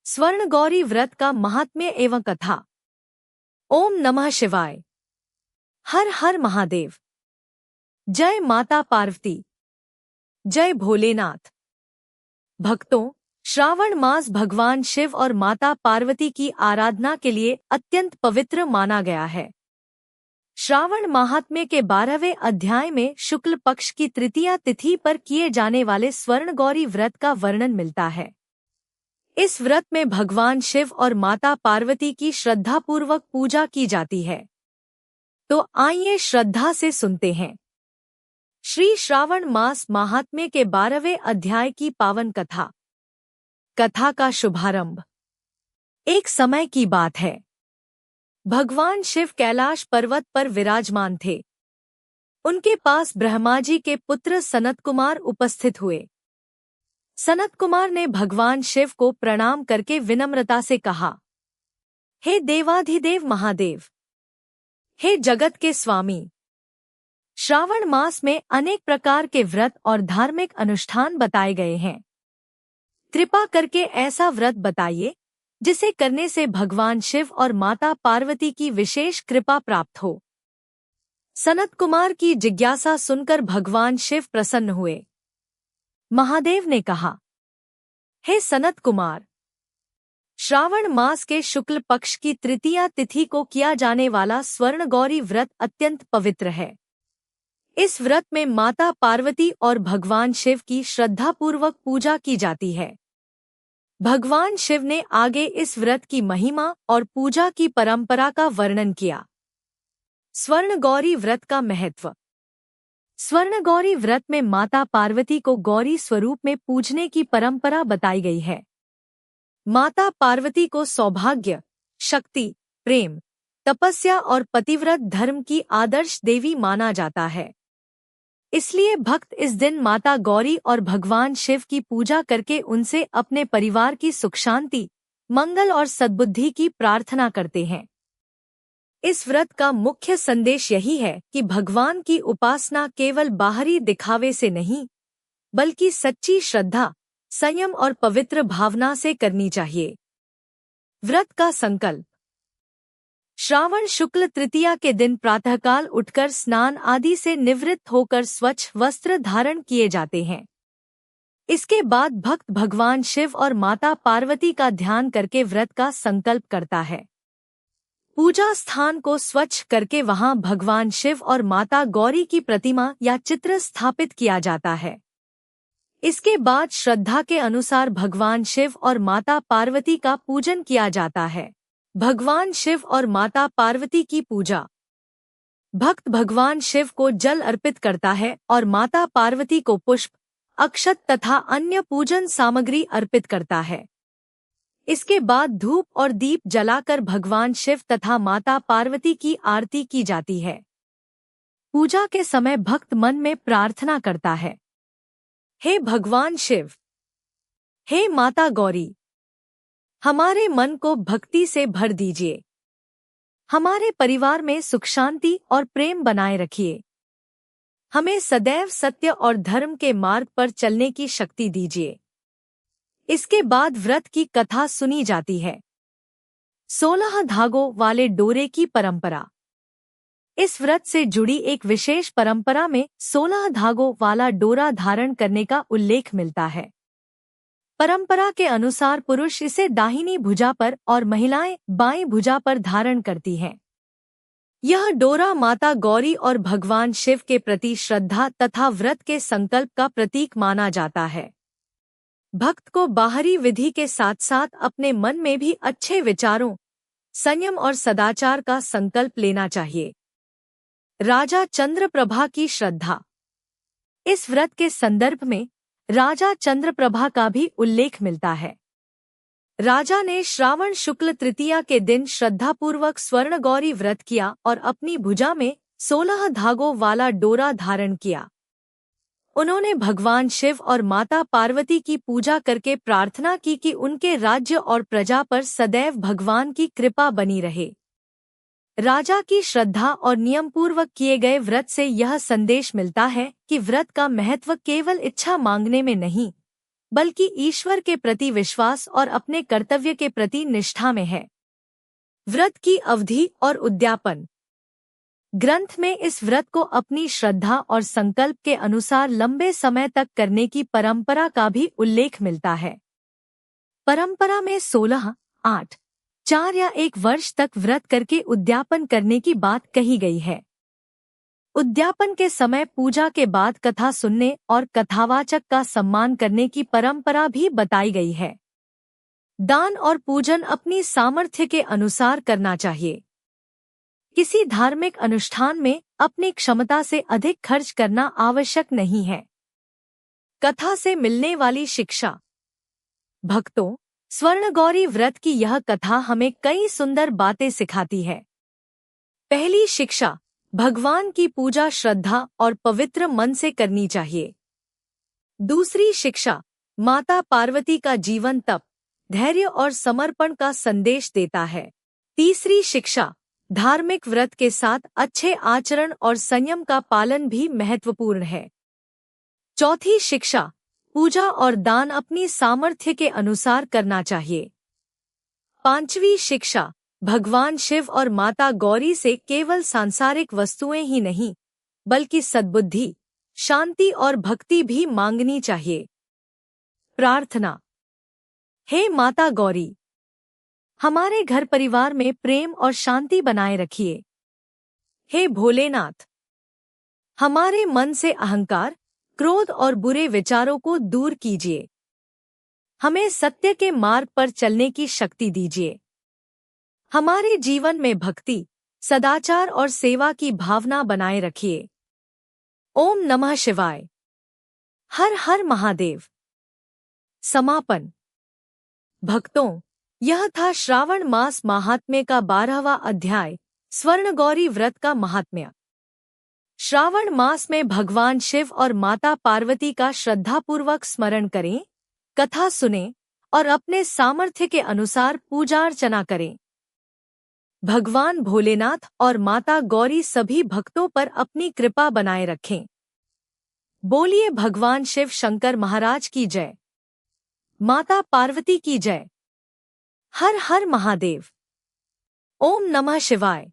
स्वर्ण गौरी व्रत का महात्म्य एवं कथा। ओम नमः शिवाय। हर हर महादेव। जय माता पार्वती। जय भोलेनाथ। भक्तों, श्रावण मास भगवान शिव और माता पार्वती की आराधना के लिए अत्यंत पवित्र माना गया है। श्रावण महात्म्य के 12वें अध्याय में शुक्ल पक्ष की तृतीया तिथि पर किए जाने वाले स्वर्ण गौरी व्रत का वर्णन मिलता है। इस व्रत में भगवान शिव और माता पार्वती की श्रद्धापूर्वक पूजा की जाती है। तो आइए श्रद्धा से सुनते हैं श्री श्रावण मास महात्म्य के 12वें अध्याय की पावन कथा। कथा का शुभारंभ। एक समय की बात है। भगवान शिव कैलाश पर्वत पर विराजमान थे। उनके पास ब्रह्मा जी के पुत्र सनत कुमार उपस्थित हुए। सनत कुमार ने भगवान शिव को प्रणाम करके विनम्रता से कहा, हे देवाधिदेव महादेव, हे जगत के स्वामी, श्रावण मास में अनेक प्रकार के व्रत और धार्मिक अनुष्ठान बताए गए हैं। कृपा करके ऐसा व्रत बताइए जिसे करने से भगवान शिव और माता पार्वती की विशेष कृपा प्राप्त हो। सनत कुमार की जिज्ञासा सुनकर भगवान शिव प्रसन्न हुए। महादेव ने कहा, हे सनत कुमार, श्रावण मास के शुक्ल पक्ष की तृतीया तिथि को किया जाने वाला स्वर्ण गौरी व्रत अत्यंत पवित्र है। इस व्रत में माता पार्वती और भगवान शिव की श्रद्धापूर्वक पूजा की जाती है। भगवान शिव ने आगे इस व्रत की महिमा और पूजा की परंपरा का वर्णन किया। स्वर्ण गौरी व्रत का महत्व। स्वर्ण गौरी व्रत में माता पार्वती को गौरी स्वरूप में पूजने की परंपरा बताई गई है। माता पार्वती को सौभाग्य, शक्ति, प्रेम, तपस्या और पतिव्रत धर्म की आदर्श देवी माना जाता है। इसलिए भक्त इस दिन माता गौरी और भगवान शिव की पूजा करके उनसे अपने परिवार की सुख शांति, मंगल और सद्बुद्धि की प्रार्थना करते हैं। इस व्रत का मुख्य संदेश यही है कि भगवान की उपासना केवल बाहरी दिखावे से नहीं, बल्कि सच्ची श्रद्धा, संयम और पवित्र भावना से करनी चाहिए। व्रत का संकल्प। श्रावण शुक्ल तृतीया के दिन प्रातःकाल उठकर स्नान आदि से निवृत्त होकर स्वच्छ वस्त्र धारण किए जाते हैं। इसके बाद भक्त भगवान शिव और माता पार्वती का ध्यान करके व्रत का संकल्प करता है। पूजा स्थान को स्वच्छ करके वहां भगवान शिव और माता गौरी की प्रतिमा या चित्र स्थापित किया जाता है। इसके बाद श्रद्धा के अनुसार भगवान शिव और माता पार्वती का पूजन किया जाता है। भगवान शिव और माता पार्वती की पूजा। भक्त भगवान शिव को जल अर्पित करता है और माता पार्वती को पुष्प, अक्षत तथा अन्य पूजन सामग्री अर्पित करता है। इसके बाद धूप और दीप जलाकर भगवान शिव तथा माता पार्वती की आरती की जाती है। पूजा के समय भक्त मन में प्रार्थना करता है, हे भगवान शिव, हे माता गौरी, हमारे मन को भक्ति से भर दीजिए। हमारे परिवार में सुख शांति और प्रेम बनाए रखिए। हमें सदैव सत्य और धर्म के मार्ग पर चलने की शक्ति दीजिए। इसके बाद व्रत की कथा सुनी जाती है। 16 धागों वाले डोरे की परंपरा। इस व्रत से जुड़ी एक विशेष परंपरा में 16 धागों वाला डोरा धारण करने का उल्लेख मिलता है। परंपरा के अनुसार पुरुष इसे दाहिनी भुजा पर और महिलाएं बाईं भुजा पर धारण करती हैं। यह डोरा माता गौरी और भगवान शिव के प्रति श्रद्धा तथा व्रत के संकल्प का प्रतीक माना जाता है। भक्त को बाहरी विधि के साथ साथ अपने मन में भी अच्छे विचारों, संयम और सदाचार का संकल्प लेना चाहिए। राजा चंद्रप्रभा की श्रद्धा। इस व्रत के संदर्भ में राजा चंद्रप्रभा का भी उल्लेख मिलता है। राजा ने श्रावण शुक्ल तृतीया के दिन श्रद्धापूर्वक स्वर्ण गौरी व्रत किया और अपनी भुजा में 16 धागों वाला डोरा धारण किया। उन्होंने भगवान शिव और माता पार्वती की पूजा करके प्रार्थना की कि उनके राज्य और प्रजा पर सदैव भगवान की कृपा बनी रहे। राजा की श्रद्धा और नियमपूर्वक किए गए व्रत से यह संदेश मिलता है कि व्रत का महत्व केवल इच्छा मांगने में नहीं, बल्कि ईश्वर के प्रति विश्वास और अपने कर्तव्य के प्रति निष्ठा में है। व्रत की अवधि और उद्यापन। ग्रंथ में इस व्रत को अपनी श्रद्धा और संकल्प के अनुसार लंबे समय तक करने की परंपरा का भी उल्लेख मिलता है। परंपरा में 16, 8, 4 या 1 वर्ष तक व्रत करके उद्यापन करने की बात कही गई है। उद्यापन के समय पूजा के बाद कथा सुनने और कथावाचक का सम्मान करने की परंपरा भी बताई गई है। दान और पूजन अपनी सामर्थ्य के अनुसार करना चाहिए। किसी धार्मिक अनुष्ठान में अपनी क्षमता से अधिक खर्च करना आवश्यक नहीं है। कथा से मिलने वाली शिक्षा। भक्तों, स्वर्णगौरी व्रत की यह कथा हमें कई सुंदर बातें सिखाती है। पहली शिक्षा, भगवान की पूजा श्रद्धा और पवित्र मन से करनी चाहिए। दूसरी शिक्षा, माता पार्वती का जीवन तप, धैर्य और समर्पण का संदेश देता है। तीसरी शिक्षा, धार्मिक व्रत के साथ अच्छे आचरण और संयम का पालन भी महत्वपूर्ण है। चौथी शिक्षा, पूजा और दान अपनी सामर्थ्य के अनुसार करना चाहिए। पांचवी शिक्षा, भगवान शिव और माता गौरी से केवल सांसारिक वस्तुएं ही नहीं, बल्कि सद्बुद्धि, शांति और भक्ति भी मांगनी चाहिए। प्रार्थना। हे माता गौरी, हमारे घर परिवार में प्रेम और शांति बनाए रखिए। हे भोलेनाथ, हमारे मन से अहंकार, क्रोध और बुरे विचारों को दूर कीजिए। हमें सत्य के मार्ग पर चलने की शक्ति दीजिए। हमारे जीवन में भक्ति, सदाचार और सेवा की भावना बनाए रखिए। ओम नमः शिवाय। हर हर महादेव। समापन। भक्तों, यह था श्रावण मास महात्म्य का 12वां अध्याय, स्वर्णगौरी व्रत का महात्म्य। श्रावण मास में भगवान शिव और माता पार्वती का श्रद्धापूर्वक स्मरण करें, कथा सुनें और अपने सामर्थ्य के अनुसार पूजा अर्चना करें। भगवान भोलेनाथ और माता गौरी सभी भक्तों पर अपनी कृपा बनाए रखें। बोलिए भगवान शिव शंकर महाराज की जय। माता पार्वती की जय। हर हर महादेव। ओम नमः शिवाय।